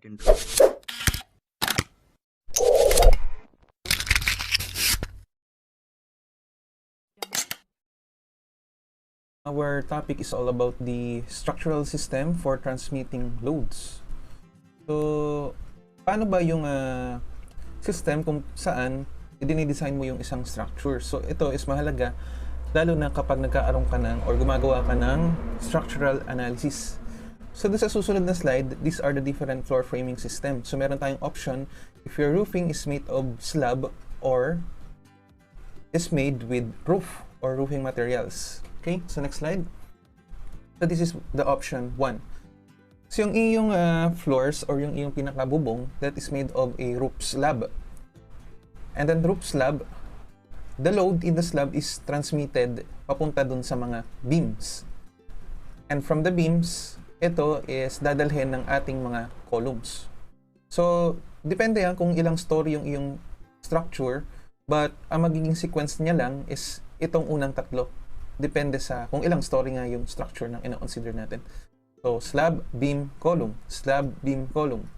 second. Our topic is all about the structural system for transmitting loads. So, paano ba yung system kung saan i-design mo yung isang structure? So, ito is mahalaga lalo na kapag nagkaaroon ka ng or gumagawa ka ng structural analysis. So, doon sa susunod na slide, these are the different floor framing system. So, meron tayong option if your roofing is made of slab or is made with roof or roofing materials. Okay, so next slide. So this is the option 1. So yung iyong floors or yung iyong pinakabubong that is made of a roof slab. And then roof slab, the load in the slab is transmitted papunta dun sa mga beams. And from the beams, ito is dadalhin ng ating mga columns. So depende yan kung ilang story yung iyong structure, but ang magiging sequence niya lang is itong unang tatlo. Depende sa kung ilang story nga yung structure ng ina-consider natin. So, slab, beam, column. Slab, beam, column.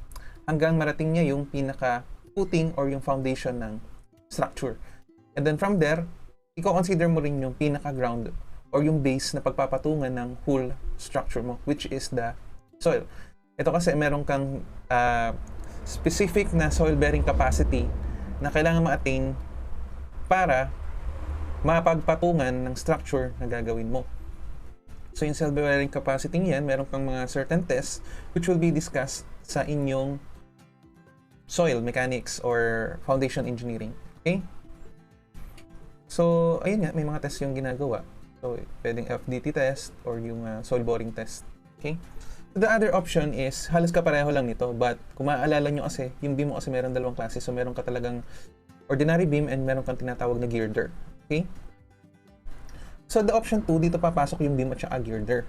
Hanggang marating niya yung pinaka-footing or yung foundation ng structure. And then from there, i-consider mo rin yung pinaka-ground or yung base na pagpapatungan ng whole structure mo, which is the soil. Ito kasi meron kang specific na soil-bearing capacity na kailangan ma-attain para mapagpatungan ng structure na gagawin mo. So yung soil-bearing capacity niyan, meron kang mga certain tests which will be discussed sa inyong soil mechanics or foundation engineering. Okay? So, ayun nga, may mga tests yung ginagawa. So, pwedeng FDT test or yung soil boring test. Okay? So, the other option is, halos kapareho lang nito, but kung maaalala nyo kasi, yung beam mo kasi meron dalawang klase. So, meron ka talagang ordinary beam and meron kang tinatawag na girder. Okay? So, the option 2, dito papasok yung beam at saka girder.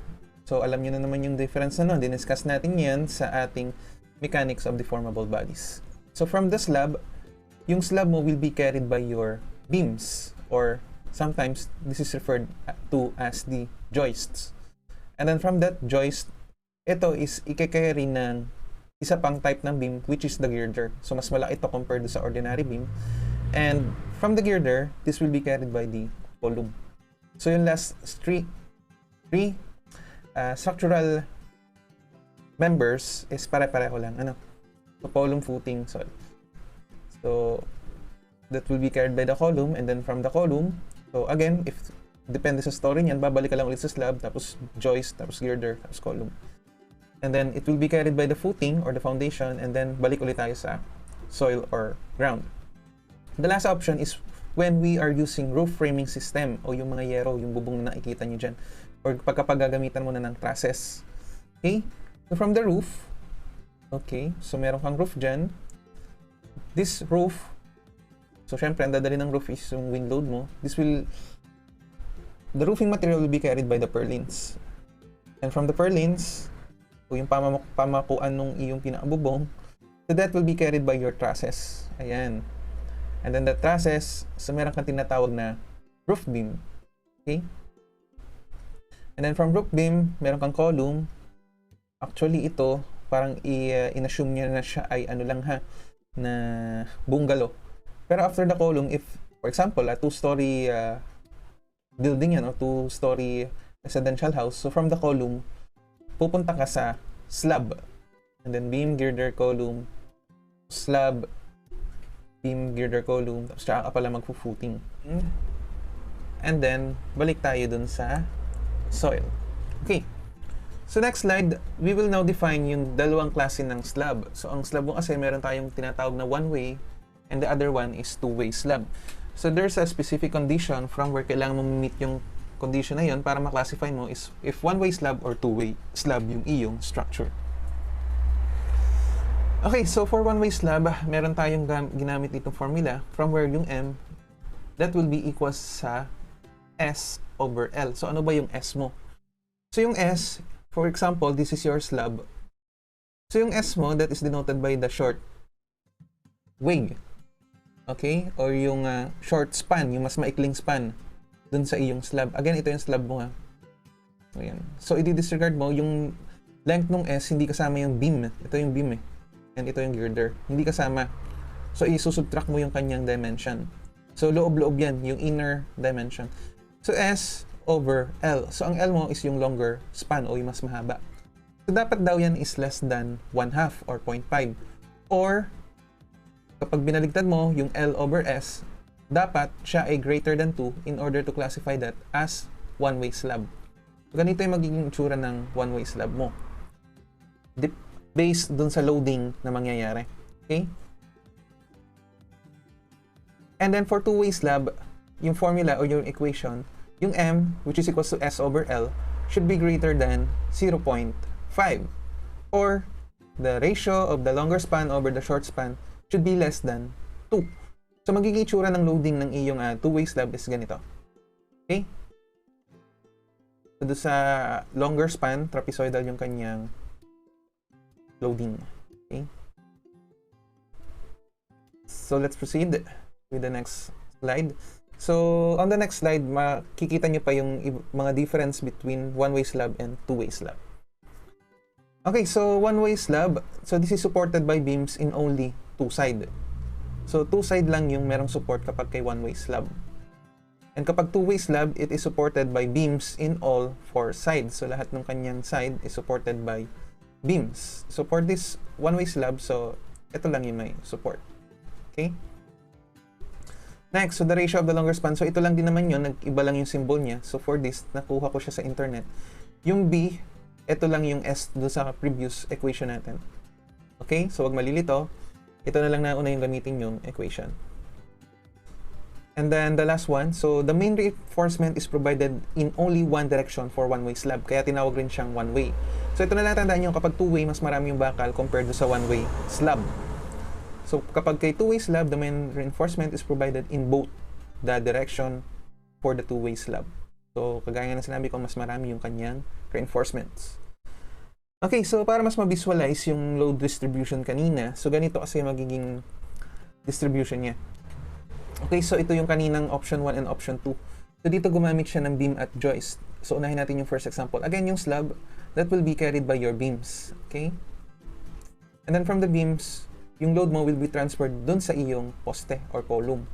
So, alam nyo na naman yung difference na nun. Diniscuss natin yan sa ating mechanics of deformable bodies. So, from the slab, yung slab mo will be carried by your beams or sometimes this is referred to as the joists. And then from that joist, ito is i-carry ng isa pang type ng beam which is the girder. So, mas malaki ito compared sa ordinary beam. And from the girder, this will be carried by the column. So yung last three structural members is pare-pareho lang. So column, footing, soil. So that will be carried by the column, and then from the column, so again, if depende sa story niyan, babalik ka lang ulit sa slab, tapos joist, tapos girder, tapos column. And then it will be carried by the footing or the foundation, and then balik ulit tayo sa soil or ground. The last option is when we are using roof framing system o yung mga yero, yung bubong na nakikita nyo dyan, or pagkapagagamitan mo na ng trusses. Okay? So from the roof, okay, so meron kang roof dyan. This roof, so syempre, ang dadali ng roof is yung wind load mo. The roofing material will be carried by the purlins. And from the purlins, o yung pamakuan nung iyong pinakabubong, so that will be carried by your trusses. Ayan. And then the trusses, so meron kang tinatawag na roof beam. Okay? And then from roof beam, meron kang column. Actually, ito, parang in-assume niya na siya ay na bungalow. Pero after the column, if, for example, a two-story building yan, o two-story residential house, so from the column, pupunta ka sa slab. And then beam, girder, column, slab, beam, girder, column, tapos tsaka ka pala magpo-footing. And then, balik tayo dun sa soil. Okay. So next slide, we will now define yung dalawang klase ng slab. So ang slab mo kasi meron tayong tinatawag na one-way and the other one is two-way slab. So there's a specific condition from where kailangan mo meet yung condition na yun para ma-classify mo is if one-way slab or two-way slab yung iyong structure. Okay, so for one-way slab, meron tayong ginamit itong formula from where yung M, that will be equals sa S over L. So ano ba yung S mo? So yung S, for example, this is your slab. So yung S mo, that is denoted by the short wing. Okay? Or yung short span, yung mas maikling span dun sa iyong slab. Again, ito yung slab mo ha. Ayan. So i-disregard mo yung length ng S, hindi kasama yung beam. Ito yung beam eh. and ito yung girder. Hindi kasama. So, isusubtract mo yung kanyang dimension. So, loob-loob yan, yung inner dimension. So, S over L. So, ang L mo is yung longer span o yung mas mahaba. So, dapat daw yan is less than 1/2 or 0.5. Or, kapag binaligtad mo yung L over S, dapat siya ay greater than 2 in order to classify that as one-way slab. So, ganito yung magiging itsura ng one-way slab mo. Based dun sa loading na mangyayari. Okay? And then for two-way slab, yung formula or yung equation, yung M, which is equals to S over L, should be greater than 0.5. Or the ratio of the longer span over the short span should be less than 2. So magiging itsura ng loading ng iyong two-way slab is ganito. Okay? So doon sa longer span, trapezoidal yung kanyang loading. Okay? So let's proceed with the next slide. So on the next slide, makikita nyo pa yung mga difference between one-way slab and two-way slab. Okay, so one-way slab, so this is supported by beams in only two side. So two side lang yung merong support kapag kay one-way slab. And kapag two-way slab, it is supported by beams in all four sides. So lahat ng kanyang side is supported by beams. So for this one-way slab, so ito lang yung may support. Okay? Next, so the ratio of the longer span. So ito lang din naman yun, nag-iba lang yung symbol niya. So for this, nakuha ko siya sa internet. Yung B, ito lang yung S doon sa previous equation natin. Okay? So wag malilito. Ito na lang na una yung gamitin yung equation. And then the last one, so the main reinforcement is provided in only one direction for one-way slab. Kaya tinawag rin siyang one-way. So ito na lang tandaan nyo, kapag two-way, mas marami yung bakal compared sa one-way slab. So kapag kay two-way slab, the main reinforcement is provided in both the direction for the two-way slab. So kagaya nga na sinabi ko, mas marami yung kanyang reinforcements. Okay, so para mas ma-visualize yung load distribution kanina, so ganito kasi magiging distribution niya. Okay, so ito yung kaninang option 1 and option 2. So dito gumamit siya ng beam at joist. So unahin natin yung first example. Again, yung slab, that will be carried by your beams. Okay? And then from the beams, yung load mo will be transferred dun sa iyong poste or column.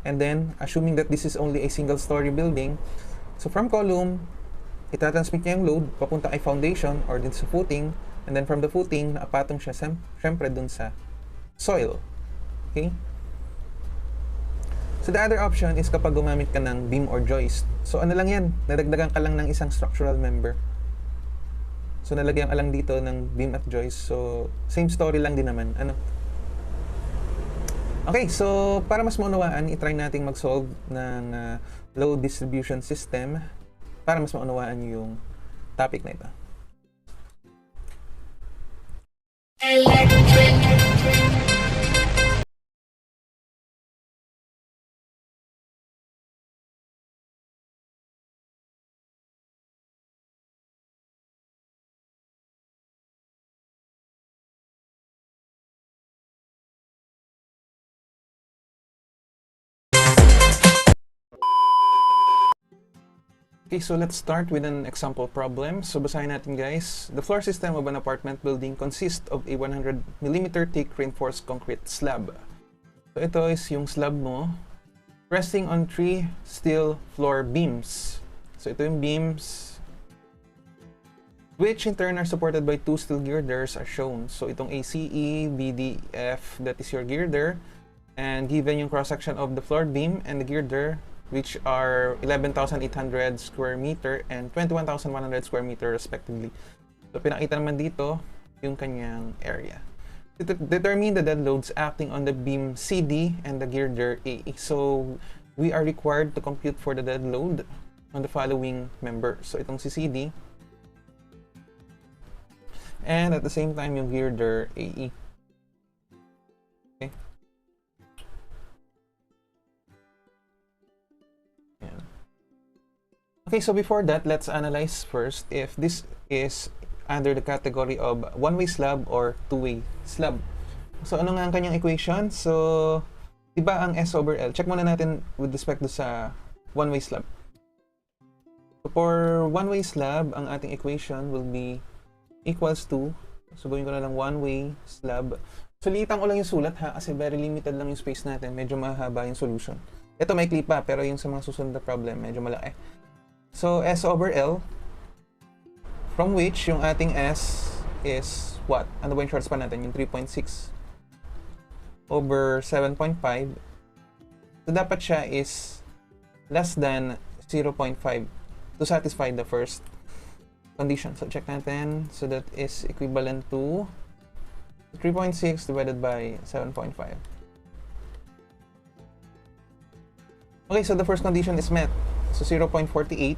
And then, assuming that this is only a single-story building, so from column, itatransmit niya yung load papunta kay foundation or din sa footing, and then from the footing, naapatong siya syempre dun sa soil. Okay? So the other option is kapag gumamit ka ng beam or joist. So ano lang yan, nadagdagan ka lang ng isang structural member. So nalagyan ka lang dito ng beam at joist. So same story lang din naman. Ano? Okay, so para mas maunawaan, i-try nating mag-solve ng load distribution system para mas maunawaan yung topic na ito. Okay, so let's start with an example problem. So basahin natin guys. The floor system of an apartment building consists of a 100mm thick reinforced concrete slab. So ito is yung slab mo resting on 3 steel floor beams. So ito yung beams which in turn are supported by 2 steel girders as shown. So itong ACE, BDF, that is your girder. And given yung cross-section of the floor beam and the girder, which are 11,800 square meter and 21,100 square meter respectively. So pinakita naman dito yung kanyang area. Determine the dead loads acting on the beam CD and the girder A. So we are required to compute for the dead load on the following member. So itong si CD and at the same time yung girder AE. Okay. Okay, so before that, let's analyze first if this is under the category of one-way slab or two-way slab. So ano nga ang kanyang equation? So, di ba ang S over L? Check muna natin with respect to sa one-way slab. So for one-way slab, ang ating equation will be equals to So, gawin ko na lang one-way slab. Sulitan ko lang yung sulat ha, kasi very limited lang yung space natin. Medyo mahaba yung solution. Ito may clip pa, pero yung sa mga susunod na problem, medyo malaki. So, S over L, from which yung ating S is what? Ano ba yung short span natin? Yung 3.6 over 7.5. So, dapat siya is less than 0.5 to satisfy the first condition. So, check natin. So, that is equivalent to 3.6 divided by 7.5. Okay, so the first condition is met. So, 0.48.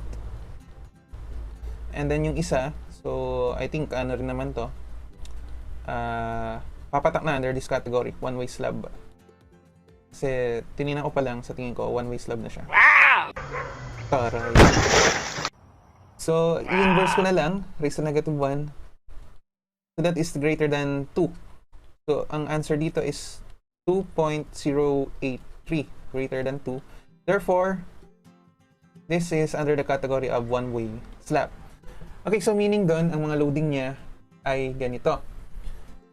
And then yung isa, so, I think, ano rin naman to, papatak na under this category, one-way slab. Kasi, tinignan ko pa lang, sa tingin ko, one-way slab na siya. Taray. So, i-inverse ko na lang, raised to negative 1. So, that is greater than 2. So, ang answer dito is 2.083, greater than 2. Therefore, this is under the category of one-way slab. Okay, so meaning doon, ang mga loading niya ay ganito.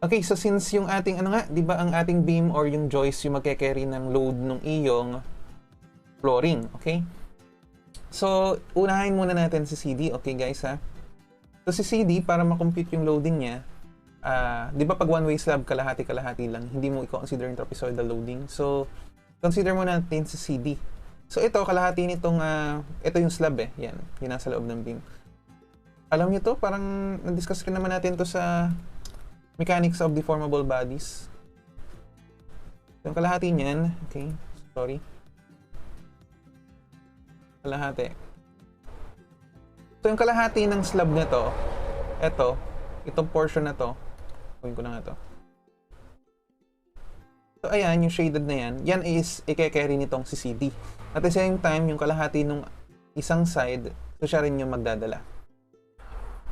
Okay, so since yung ating, ano nga, di ba ang ating beam or yung joist yung magke-carry ng load ng iyong flooring, okay? So, unahin muna natin si CD, okay guys ha? So, si CD, para makompute yung loading niya, di ba pag one-way slab, kalahati-kalahati lang, hindi mo i-consider yung trapezoidal loading. So, consider mo natin si CD. So, ito, kalahati nitong, ito yung slab eh, yan, yung nasa loob ng beam. Alam niyo to, parang na-discuss rin naman natin to sa mechanics of deformable bodies. Yung kalahati niyan, okay, sorry. Kalahati. So, yung kalahati ng slab na to, itong portion na to, gawin ko na nga to. So, ayan, yung shaded na yan, yan is i-carry nitong si CD. At the same time, yung kalahati nung isang side, so siya rin yung magdadala.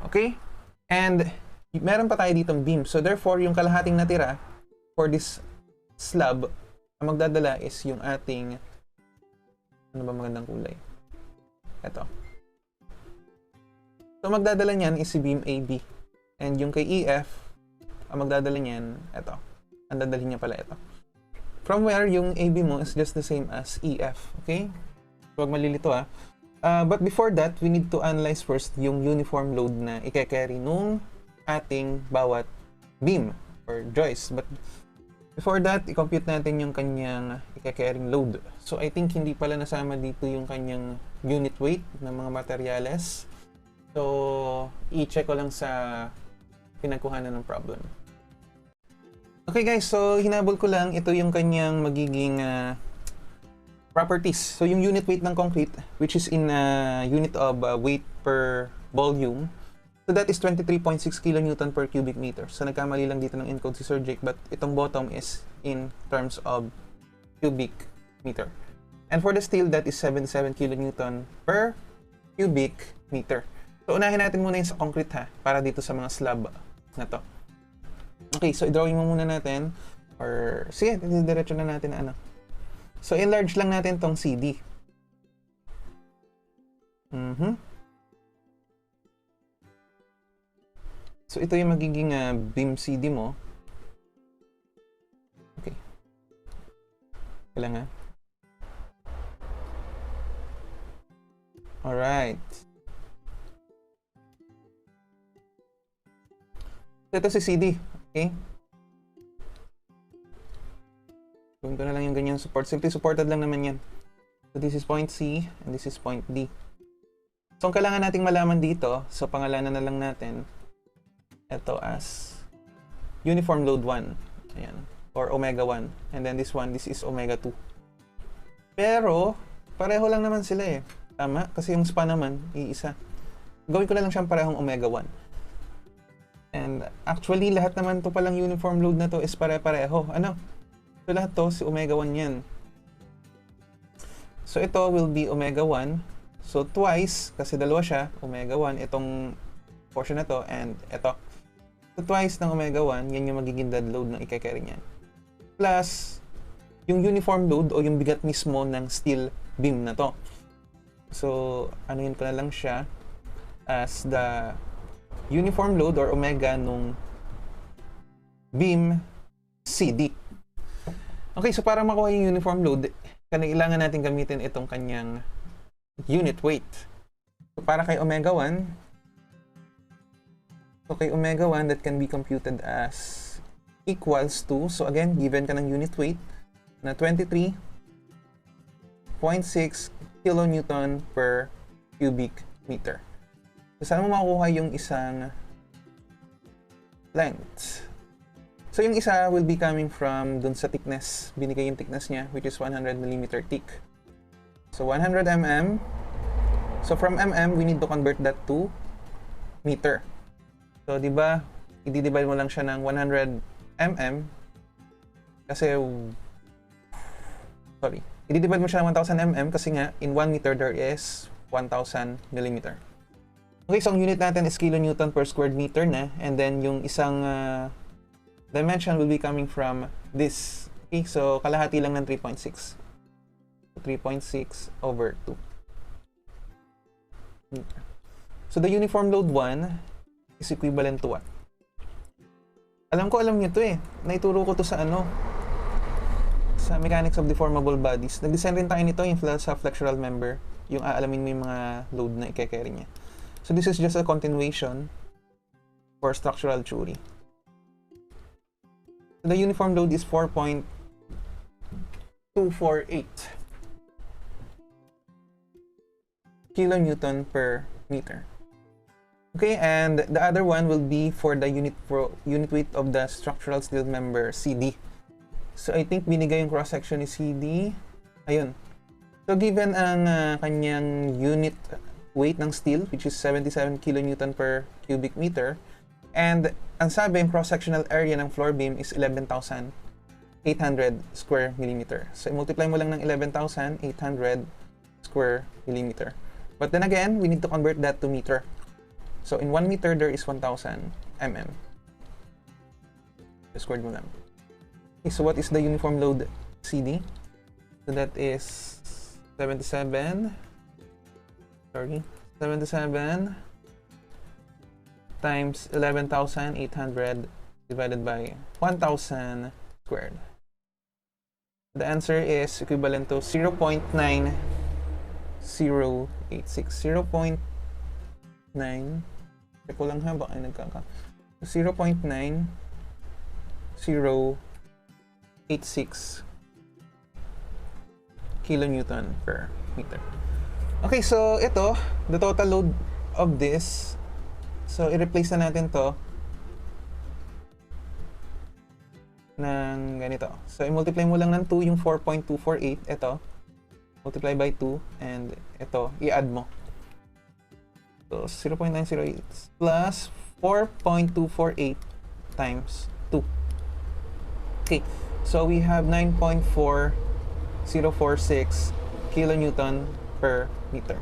Okay? And, meron pa tayo ditong beam. So, therefore, yung kalahating natira for this slab, ang magdadala is yung ating, ano ba magandang kulay? Ito. So, magdadala niyan is si beam AB. And yung kay EF, ang magdadala niyan, ito. Ang dadalhin niya pala ito. From where yung AB mo is just the same as EF. Okay? So, huwag malilito ha. But before that, we need to analyze first yung uniform load na i-carry nung ating bawat beam or joist. But before that, i-compute natin yung kanyang i-carrying load. So, I think hindi pala nasama dito yung kanyang unit weight ng mga materyales. So, i-check ko lang sa pinagkuhanan ng problem. Okay guys, so hinabol ko lang, ito yung kanyang magiging properties. So, yung unit weight ng concrete, which is in unit of weight per volume, so that is 23.6 kN per cubic meter. So, nagkamali lang dito ng encode si Sir Jake, but itong bottom is in terms of cubic meter. And for the steel, that is 77 kN per cubic meter. So, unahin natin muna yung sa concrete ha, para dito sa mga slab na to. Okay, so i-drawing mo muna natin, or sige, diretso na natin ano. So, enlarge lang natin tong CD. So, ito yung magiging beam CD mo. Okay. Kailangan. Alright. So, ito si CD. Okay. Gawin ko na lang yung ganyan support. Simply supported lang naman yan. So, this is point C and this is point D. So, ang kailangan nating malaman dito, so pangalanan na lang natin ito as uniform load 1. Ayan. Or omega 1. And then this one, this is omega 2. Pero, pareho lang naman sila eh. Tama? Kasi yung span naman, iisa. Gawin ko na lang siyang parehong omega 1. And actually, lahat naman to palang uniform load na to is pare-pareho. Ano? So, lahat to, si omega 1 yan. So, ito will be omega 1. So, twice, kasi dalawa siya, omega 1, itong portion na to, and ito. So, twice ng omega 1, yan yung magiging dead load ng i-carry niyan. Plus, yung uniform load o yung bigat mismo ng steel beam na to. So, ano yun ko na lang siya as the uniform load or omega nung beam CD. Okay, so para makuha yung uniform load, kailangan natin gamitin itong kanyang unit weight. So para kay omega 1, that can be computed as equals to, so again, given ka ng unit weight na 23.6 kilonewton per cubic meter. So saan mo makukuha yung isang length? So yung isa will be coming from dun sa thickness. Binigay yung thickness niya, which is 100 mm thick. So 100 mm. So from mm, we need to convert that to meter. So di ba, i-divide mo lang siya ng 100 mm kasi i-divide mo siya ng 1000 mm kasi nga in 1 meter there is 1000 mm. Okay, so ang unit natin is kilonewton per squared meter na, and then yung isang dimension will be coming from this. Okay, so kalahati lang ng 3.6. 3.6 over 2. So the uniform load 1 is equivalent to what? Alam niyo to eh. Naituro ko to sa sa mechanics of deformable bodies. Nag-design rin tayo nito yung sa flexural member. Yung aalamin mo yung mga load na i-carry niya. So this is just a continuation for structural theory. The uniform load is 4.248 kilonewton per meter. Okay, and the other one will be for the unit weight of the structural steel member CD. So I think binigay yung cross section ni CD. Ayun. So given ang kanyang unit weight ng steel, which is 77 kilonewton per cubic meter, and ang sabi, yung cross-sectional area ng floor beam is 11,800 square millimeter. So, i-multiply mo lang ng 11,800 square millimeter. But then again, we need to convert that to meter. So, in 1 meter, there is 1,000 mm. Squared mo lang. Okay, so what is the uniform load CD? So, that is 77 times 11,800 divided by 1,000 squared. The answer is equivalent to 0.9086. 0.9. Check ko lang ha, baka nagkaka. 0.9086 kilonewton per meter. Okay, so ito, the total load of this. So, i-replace na natin to ng ganito. So, i-multiply mo lang ng 2 yung 4.248. Ito. Multiply by 2. And ito, i-add mo. So, 0.908 plus 4.248 times 2. Okay. So, we have 9.4046 kilonewton per meter.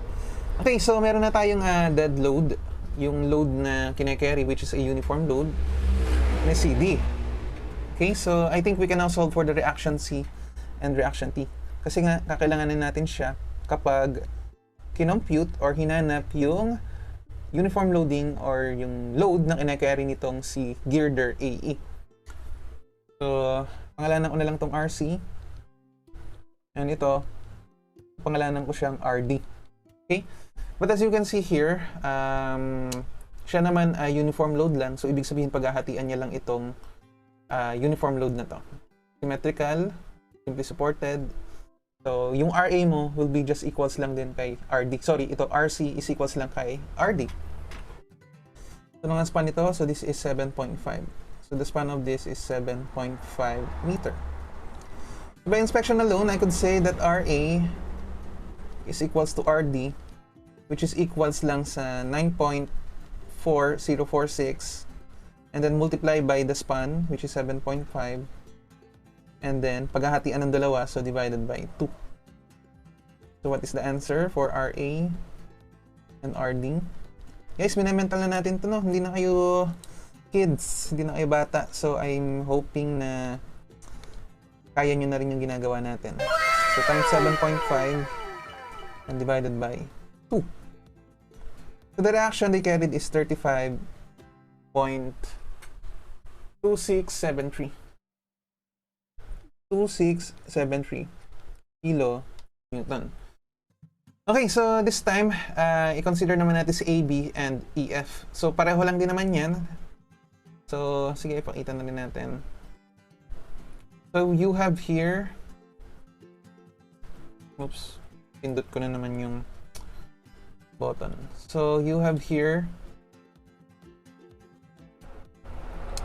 Okay, so meron na tayong dead load. Yung load na kine-carry, which is a uniform load na CD. Okay, so I think we can now solve for the reaction C and reaction T. Kasi nga, kakailanganin natin siya kapag kinompute or hinanap yung uniform loading or yung load na kine-carry nitong si girder AE. So, pangalanan ko na lang tong RC. And ito, pangalanan ko siyang RD. Okay? But as you can see here, siya naman ay uniform load lang. So, ibig sabihin paghahatian niya lang itong uniform load na to. Symmetrical, simply supported. So, yung RA mo will be just equals lang din kay RD. Sorry, ito RC is equals lang kay RD. So, nung span nito, so this is 7.5. So, the span of this is 7.5 meter. So, by inspection alone, I could say that RA is equals to RD, which is equals lang sa 9.4046, and then multiply by the span, which is 7.5, and then paghahatian ng dalawa, so divided by 2. So what is the answer for RA and RD? Guys, minamental na natin to, no? Hindi na kayo kids, hindi na kayo bata. So I'm hoping na kaya nyo na rin yung ginagawa natin. So times 7.5 and divided by 2. So the reaction they carried is 35.2 2673. 2673 kilo Newton. Okay, so this time, i-consider naman natin si AB and EF. So, pareho lang din naman yan. So, sige, ipakita na rin natin. So, you have here, oops, pindot ko na naman yung button. So, you have here,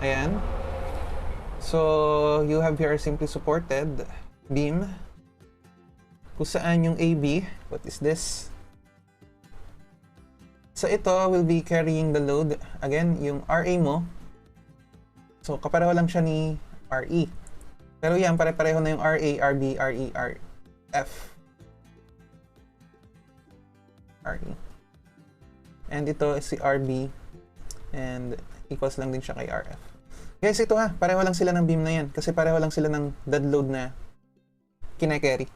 ayan. So, you have here simply supported beam. Kung saan yung AB, what is this? So, ito will be carrying the load. Again, yung RA mo. So, kapareho lang siya ni RE. Pero yan, pare-pareho na yung RA, RB, RE, RF. RE. And ito is si RB. And equals lang din siya kay RF. Guys, ito ha, pareho lang sila ng beam na yan. Kasi pareho lang sila ng dead load na kine-carry.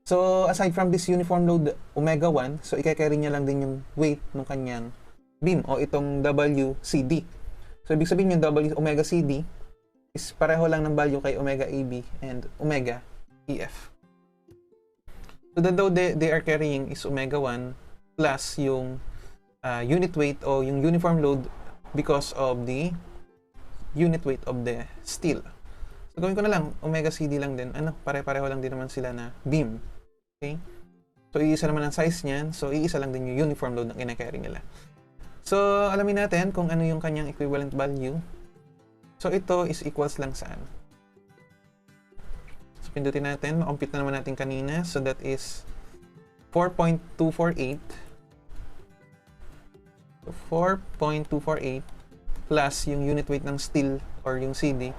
So, aside from this uniform load omega 1, so i-carry niya lang din yung weight ng kanyang beam o itong WCD. So, ibig sabihin yung W omega CD is pareho lang ng value kay omega AB and omega EF. So, the load they are carrying is omega 1 plus yung unit weight o yung uniform load because of the unit weight of the steel. So, gawin ko na lang, omega CD lang din. Pare-pareho lang din naman sila na beam. Okay? So, iisa naman ang size niyan. So, iisa lang din yung uniform load na kina-carry nila. So, alamin natin kung ano yung kanyang equivalent value. So, ito is equals lang saan? So, pindutin natin. Ma-compute na naman natin kanina. So, that is 4.248. So, 4.248 plus yung unit weight ng steel or yung CD.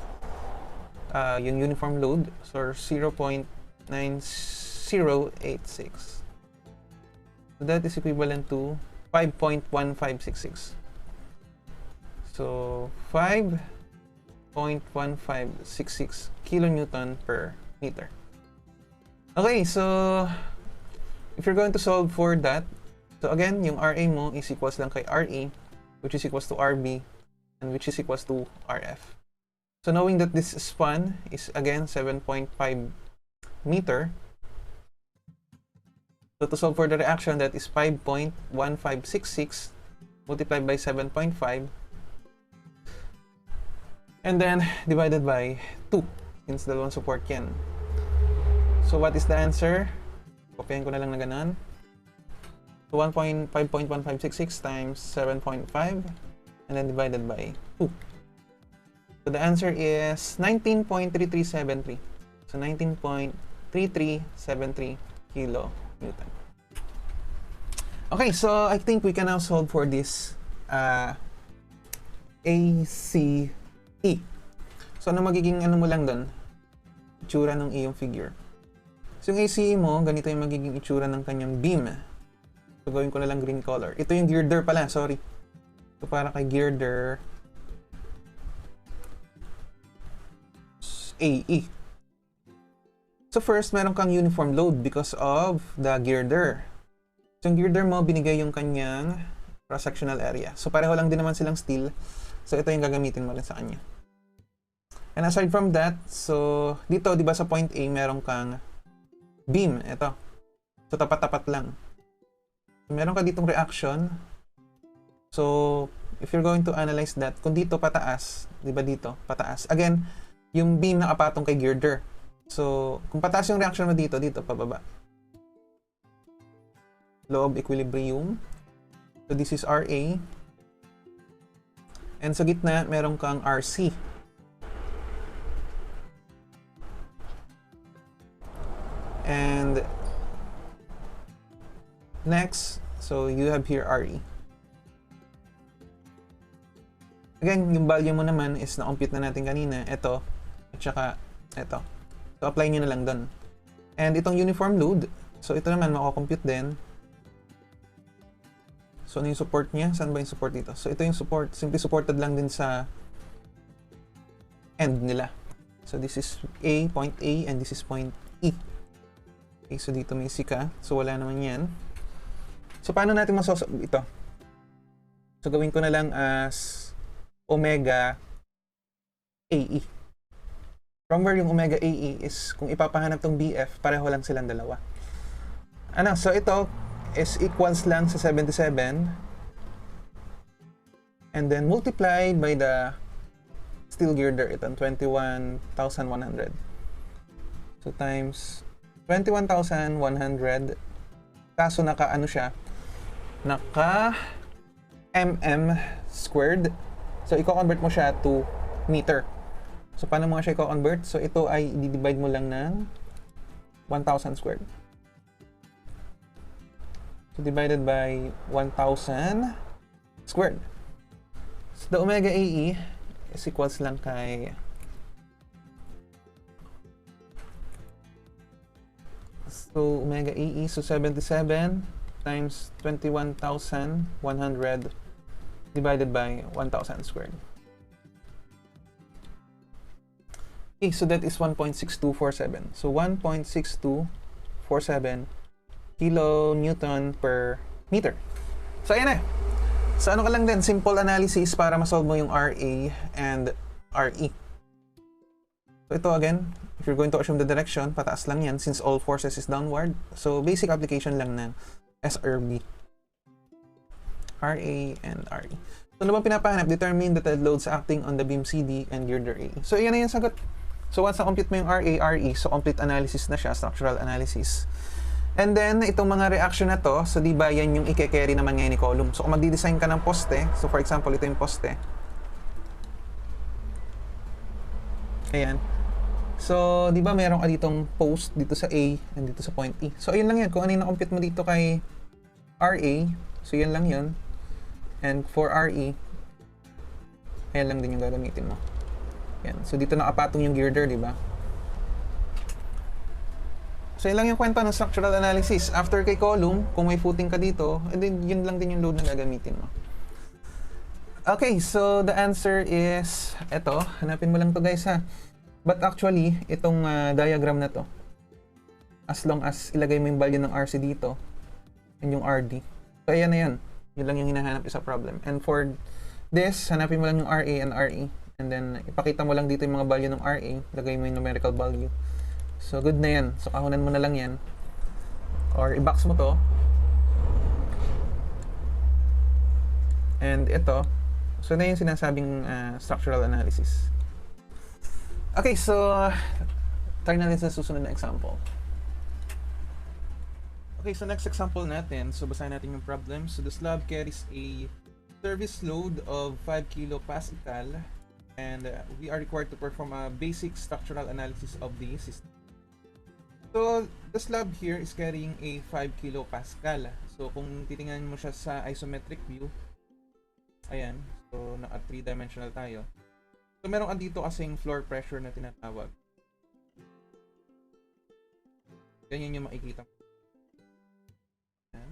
Yung uniform load. So, 0.9086. So, that is equivalent to 5.1566. So, 5.1566 kilonewton per meter. Okay, so if you're going to solve for that, so again, yung RA mo is equals lang kay RE, which is equals to RB, and which is equals to RF. So knowing that this span is again 7.5 meter, so to solve for the reaction, that is 5.1566 multiplied by 7.5 and then divided by 2 since dalawang support yan. So what is the answer? Kopyahin ko na lang na ganun. So 5.1566 times 7.5 and then divided by 2. So the answer is 19.3373. So 19.3373 kilonewton. Okay, so I think we can now solve for this ACE. So ano magiging ano mo lang doon? Itsura ng iyong figure. So yung ACE mo, ganito yung magiging itsura ng kanyang beam. So gawin ko na lang green color. Ito yung girder pala, sorry. So para kay girder AE. So first, meron kang uniform load because of the girder. So yung girder mo, binigay yung kanyang cross-sectional area. So pareho lang din naman silang steel. So ito yung gagamitin mo rin sa kanya. And aside from that, so dito, di ba sa point A, meron kang beam. Ito. So tapat-tapat lang. So, meron ka ditong reaction. So if you're going to analyze that, kung dito pataas, di ba dito, pataas. Again, yung beam nakapatong kay girder. So, kung pataas yung reaction mo dito, dito, pababa. Law of equilibrium. So, this is RA. And sa gitna, meron kang RC. And next, so you have here RE. Again, yung value mo naman is na-compute na natin kanina. Ito, at saka ito. So, apply nyo na lang doon. And itong uniform load, so ito naman mako-compute din. So, ano yung support niya? Saan ba yung support dito? So, ito yung support. Simply supported lang din sa end nila. So, this is A, point A, and this is point E. Okay, so dito may sika. So, wala naman yan. So, paano natin masosolve ito? So, gawin ko na lang as omega AE. From where yung omega AE is, kung ipapahanap tong BF, pareho lang silang dalawa. Ano, so ito is equals lang sa 77 and then multiplied by the steel girder, itong 21,100. So times 21,100, kaso naka ano siya, naka mm squared. So i-convert mo siya to meter. So paano mo siya i-convert? So ito ay i-divide mo lang ng 1,000 squared. So divided by 1,000 squared. So the omega AE is equals lang kay omega AE, so 77 times 21,100 divided by 1,000 squared. Okay, so that is 1.6247. So 1.6247 kilonewton per meter. So ayan na. So ano ka lang din, simple analysis para ma-solve mo yung RA and RE. So ito again, if you're going to assume the direction, pataas lang yan since all forces is downward. So basic application lang ng SRB. RA and RE. So ano bang pinapahanap? Determine the dead loads acting on the beam CD and girder AE. So yan na yung sagot. So once na-compute mo yung RA, RE, so complete analysis na siya, structural analysis. And then, itong mga reaction na to, so di ba yan yung i-carry naman ngayon ni column. So kung magdi-design ka ng poste, so for example, ito yung poste. Ayan. So, di ba meron ka ditong post dito sa A and dito sa point E. So ayun lang yan. Kung ano yung na-compute mo dito kay RA, so yan lang yun. And for RE, ayan lang din yung gagamitin mo. Yan. So dito nakapatong yung girder, di ba? So yun lang yung kwento ng structural analysis. After kay column, kung may footing ka dito, then yun lang din yung load na gagamitin mo. Okay, so the answer is eto. Hanapin mo lang to guys ha. But actually, itong diagram na to, as long as ilagay mo yung value ng RC dito and yung RD, so ayan na yan. Yun lang yung hinahanap sa problem. And for this, hanapin mo lang yung RA and RE. And then, ipakita mo lang dito yung mga value ng RA. Lagay mo yung numerical value. So, good na yan. So, kahunan mo na lang yan. Or, i-box mo to. And ito. So, na yung sinasabing structural analysis. Okay, so, try natin sa susunod na example. Okay, so next example natin. So, basahin natin yung problem. So, the slab carries a service load of 5 kilopascal. And we are required to perform a basic structural analysis of the system. So, the slab here is carrying a 5 kilopascal. So, kung titingnan mo siya sa isometric view, ayan, so naka 3-dimensional tayo. So, meron ka dito kasing floor pressure na tinatawag. Ganyan yung makikita mo. Ayan.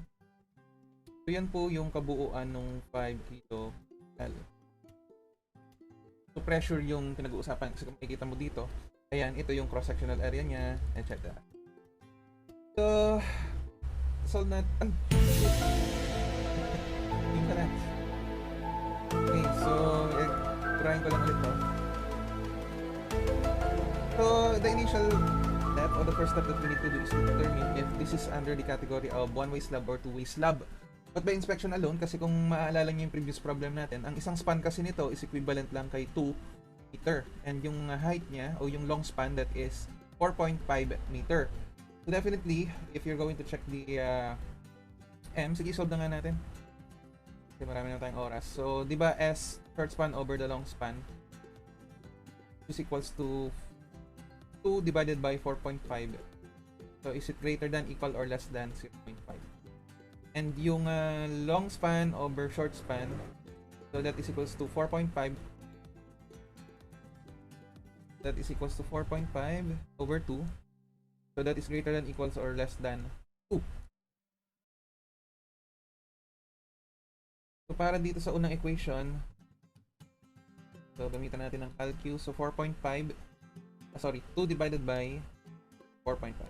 So, yan po yung kabuuan ng 5 kilopascal. So, pressure yung pinag-uusapan. Kasi kung makikita mo dito, ayan, ito yung cross-sectional area niya, etc. So, solve natin. Okay, so, trying ko lang ulit to. So, the initial step, or the first step that we need to do is to determine if this is under the category of one-way slab or two-way slab. But by inspection alone, kasi kung maaalala niyo yung previous problem natin, ang isang span kasi nito is equivalent lang kay 2 meter. And yung height niya, o yung long span, that is 4.5 meter. So definitely, if you're going to check the sige, solve na nga natin. Kasi marami na tayong oras. So, di ba S short span over the long span is equals to 2 divided by 4.5. So, is it greater than, equal, or less than 0.5? And yung long span over short span, so that is equals to 4.5. That is equals to 4.5 over 2. So that is greater than, equals, or less than 2. So para dito sa unang equation, so gamitan natin ng calculus. So 4.5, 2 divided by 4.5.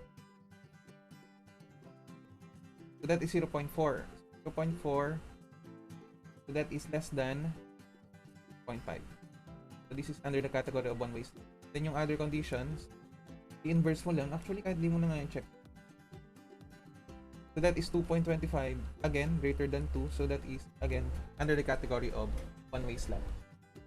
So that is 0.4. 0.4. So that is less than 0.5. So So this is under the category of one-way slab. Then yung other conditions, i-inverse mo lang. Actually, kahit di mo na nga i-check. So that is 2.25. Again, greater than 2. So that is, again, under the category of one-way slab.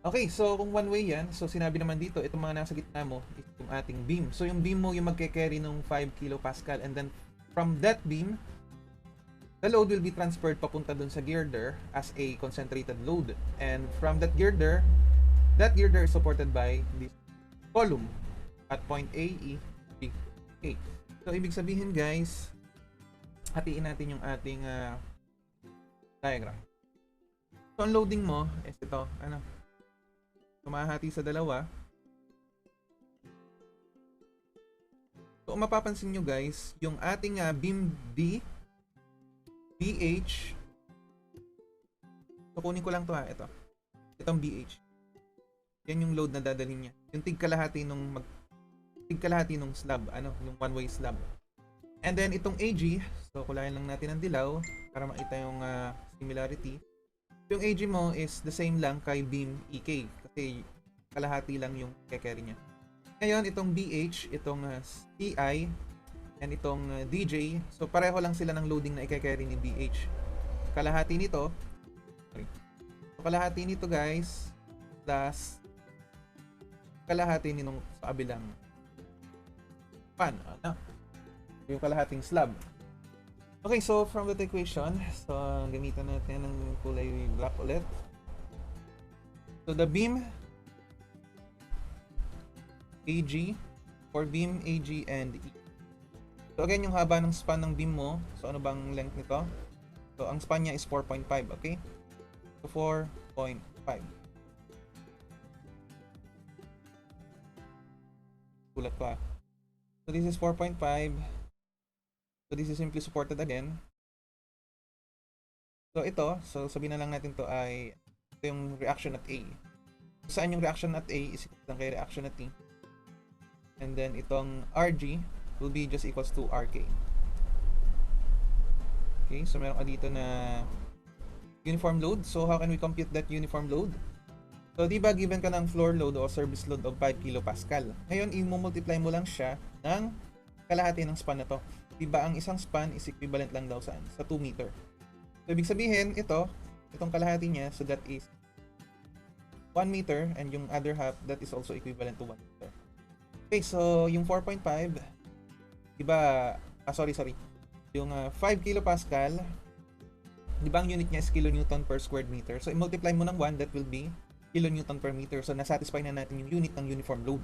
Okay, so kung one-way yan, so sinabi naman dito, itong mga nasa gitna mo is yung ating beam. So yung beam mo yung magke-carry ng 5 kilopascal, and then from that beam, the load will be transferred papunta dun sa girder as a concentrated load. And from that girder is supported by this column at point A, E, B, K. So ibig sabihin guys, hatiin natin yung ating diagram. So ang loading mo is ito, mahati sa dalawa. So kung mapapansin nyo guys, yung ating beam B, BH, so kunin ko lang to itong BH, yan yung load na dadalhin niya, yung tigkalahati nung slab, yung one-way slab. And then itong AG, so kulayan lang natin ng dilaw para makita yung similarity. Yung AG mo is the same lang kay beam EK kasi kalahati lang yung ke-carry niya. Ngayon itong BH, itong CI, and itong DJ, so pareho lang sila ng loading na i-carry ni BH. Kalahati nito, so kalahati nito guys, plus kalahati nitong sa kabilang pan, yung kalahating slab. Okay, so from that equation, so gamitan natin ng kulay black ulit. So the beam AG, for beam AG and E. So again, yung haba ng span ng beam mo, so ano bang length nito? So ang span niya is 4.5, okay? So 4.5. Kulat pa. So this is 4.5. So this is simply supported again. So ito, so sabihin na lang natin to ay ito yung reaction at A. So, saan yung reaction at A is equal lang kay reaction at T. And then itong RG will be just equals to RK. Okay, so meron ka dito na uniform load. So how can we compute that uniform load? So di ba given ka ng floor load o service load of 5 kilopascal. Ngayon i-multiply mo lang siya ng kalahati ng span na to. Di ba ang isang span is equivalent lang daw saan? Sa 2 meter. So ibig sabihin itong kalahati niya, so that is 1 meter, and yung other half that is also equivalent to 1 meter. Okay, so yung 4.5, di ba, sorry. Yung 5 kilopascal, di ba ang unit niya is kilonewton per squared meter. So i-multiply mo ng 1, that will be kilonewton per meter. So nasatisfy na natin yung unit ng uniform load.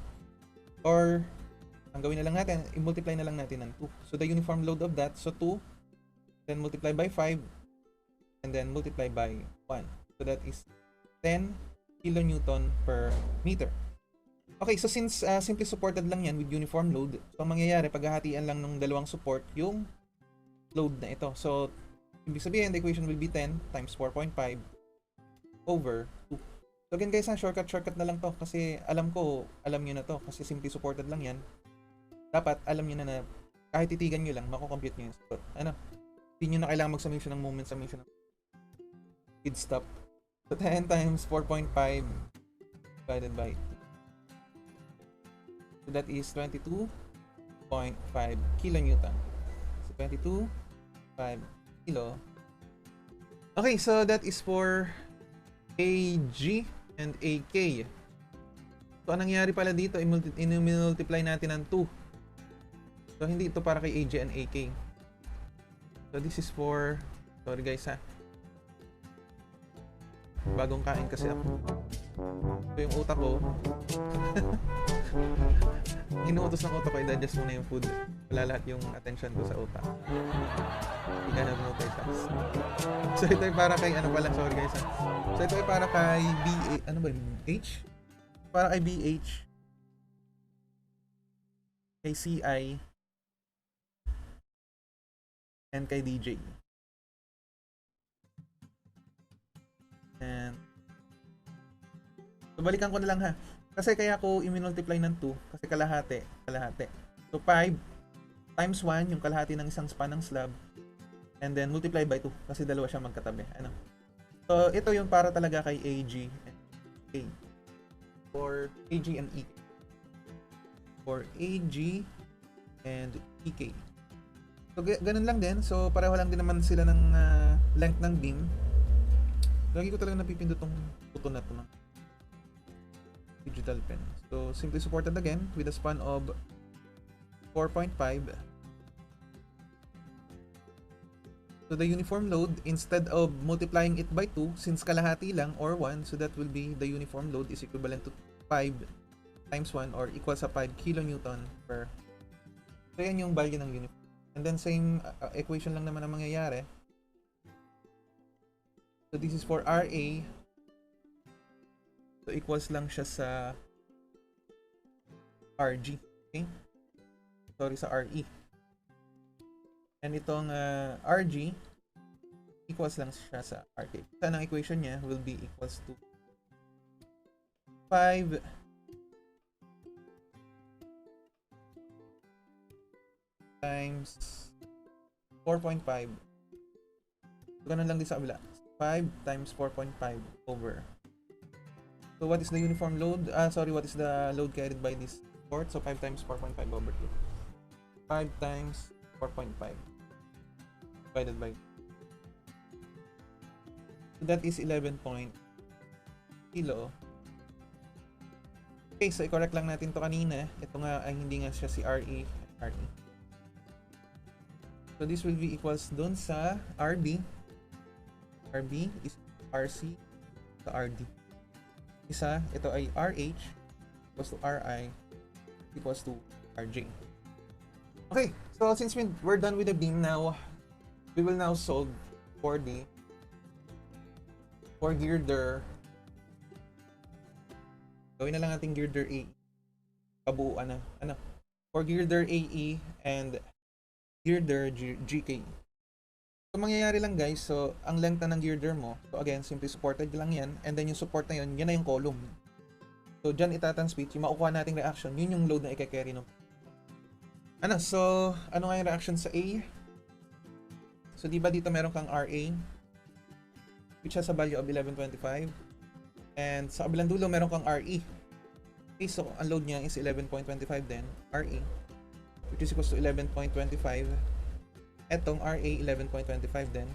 Or ang gawin na lang natin, i-multiply na lang natin ng 2. So the uniform load of that, so 2, then multiply by 5, and then multiply by 1. So that is 10 kilonewton per meter. Okay, so since simply supported lang yan with uniform load, so ang mangyayari, paghahatian lang ng dalawang support yung load na ito. So, ibig sabihin, the equation will be 10 times 4.5 over 2. So again guys, shortcut na lang to kasi alam nyo na to kasi simply supported lang yan. Dapat alam niyo na kahit titigan niyo lang, mako-compute niyo yung sagot. Hindi niyo na kailangan mag-summation ng moment, summation ng speed stop. So 10 times 4.5 divided by 2. So that is 22.5 kilonewton. So 22.5 kilo. Okay, so that is for AG and AK. So anong nangyari pala dito, i-multiply natin ng 2. So hindi ito para kay AG and AK. So this is for, sorry guys bagong kain kasi ako. So yung utak ko inuutos ng utak ko, i-digest muna yung food. Wala lahat yung attention ko sa utak. Hindi ka na multitask. So ito ay para kay sorry guys So ito ay para kay H? Para kay BH, kay CI, and kay DJ. And so balikan ko na lang kasi kaya ko i-multiply ng 2 kasi kalahati. So 5 times 1 yung kalahati ng isang span ng slab, and then multiply by 2 kasi dalawa siyang magkatabi. So ito yung para talaga kay AG and A. for AG and EK. For AG and EK. So ganun lang din. So pareho lang din naman sila ng length ng beam. Lagi ko talaga napipindot tong button na to ng digital pen. So simply supported again with a span of 4.5. So the uniform load, instead of multiplying it by 2, since kalahati lang or 1, so that will be the uniform load is equivalent to 5 times 1 or equal sa 5 kilonewton per. So yan yung value ng uniform. And then same equation lang naman ang mangyayari. So this is for RA. So equals lang siya sa RG. Okay? Sorry, sa RE. And itong RG equals lang siya sa RK. Saan ang equation niya will be equals to 5 times 4.5. Ganun lang din sa kabila. 5 times 4.5 over. So what is the uniform load? What is the load carried by this port? So 5 times 4.5 over 2. 5 times 4.5 divided by 2. So that is 11 kilo. Okay, so i-correct lang natin to kanina. Ito nga ay hindi nga siya si RE at RE. So this will be equals dun sa RB. RB is RC sa RD. Isa, ito ay RH equals to RI equals to RJ. Okay, so since we're done with the beam now, we will now solve for girder. Gawin na lang natin girder AE. Kabuuan na. For girder AE and girder GK. So mangyayari lang guys, so ang length na ng girder mo, so again, simply supported lang yan, and then yung support na yun, yan na yung column. So dyan itatransmit, yung makukuha nating reaction, yun yung load na i-carry no. So ano nga yung reaction sa A? So di ba dito meron kang RA which has a value of 1125, and sa kabilang dulo meron kang RE. Okay, so ang load niya is 11.25 din, RE, which is equals to 11.25. Etong RA 11.25 din.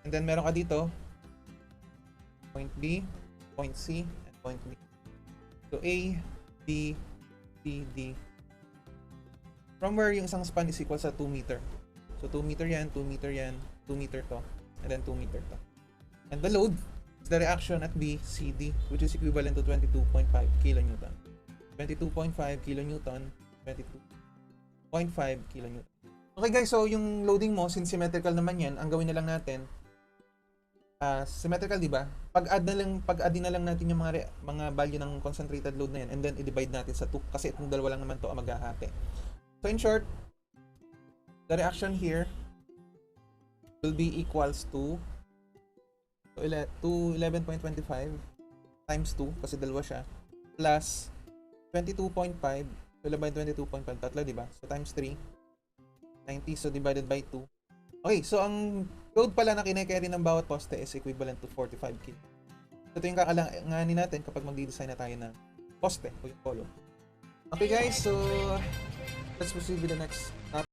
And then meron ka dito point B, point C, and point D. So A, B, C, D. From where yung isang span is equal sa 2 meter. So 2 meter yan, 2 meter yan, 2 meter to, and then 2 meter to. And the load is the reaction at B, C, D, which is equivalent to 22.5 kilonewton. 22.5 kilonewton, 22.5 kilonewton. Okay guys, so yung loading mo, since symmetrical naman yan, ang gawin na lang natin, symmetrical, di ba? Pag-add din na lang natin yung mga value ng concentrated load na yan, and then i-divide natin sa 2 kasi itong dalawa lang naman to ang maghahati. So in short, the reaction here will be equals to 11.25 times 2 kasi dalawa siya, plus 22.5 divided by 22.5, tatlo, di ba? So times 3, 90, so divided by 2. Okay, so ang load pala na kine-carry ng bawat poste is equivalent to 45 kg. So ito yung kakailanganin natin kapag magdi-design na tayo ng poste o yung polo. Okay guys, so let's proceed with the next topic.